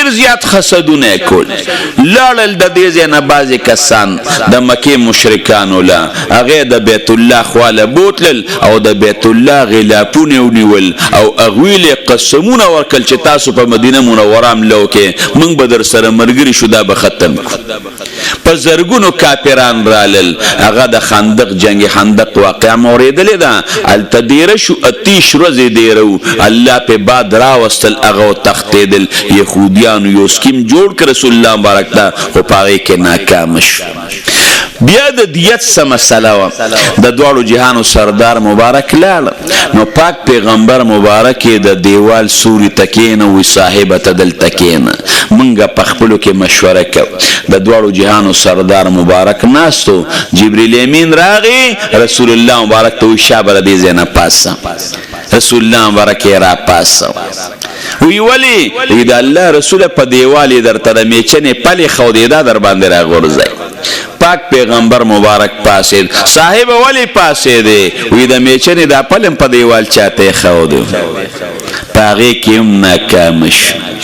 ډیر زیات حسدونه کول لاړل د دې ځای نه بعضې کسان د مکې مشرکانو له هغې د بیت الله خواله بوتلل او د بیت الله غلافونه ونیول او هغوی له قسمونه ورکړل چې تاسو په مدینه منوره حمله وکړئ موږ به در سره ملګري شو دا به ختم کړو په زرګونو کافران رالل هغه د خندق جنگ خندق واقعه مو اورېدلې ده هلته دیره شو 30 ورځې دیره و الله په باد راوستل هغه وتښتېدل یهودیانو یو سکیم جوړ کړ رسول الله مبارک ته خو په هغې کې ناکامه شو بیا د دیت څه مسله وه د دواړو جهانو سردار مبارک لاړ نو پاک پیغمبر مبارک یې د دیوال سوري ته کښېنه وی صاحبه ته دلته کښېنه مونږ په خپلو کې مشوره کوو د دواړو جهانو سردار مبارک ناستو جبریل امین راغی رسول الله مبارک ته وی شابه د دې ځای نه پاسه رسول الله مبارک یې را پاسه وی ولی وی د الله رسول په دیوال یې درته د میچنې پلې ښودې دا در باندې راغورځئ پاک پیغمبر مبارک پاسید صاحب ولی پاسیده وی د میچنې دا پلم په دیوال چاته ښودو په هغې کې هم ناکامه شو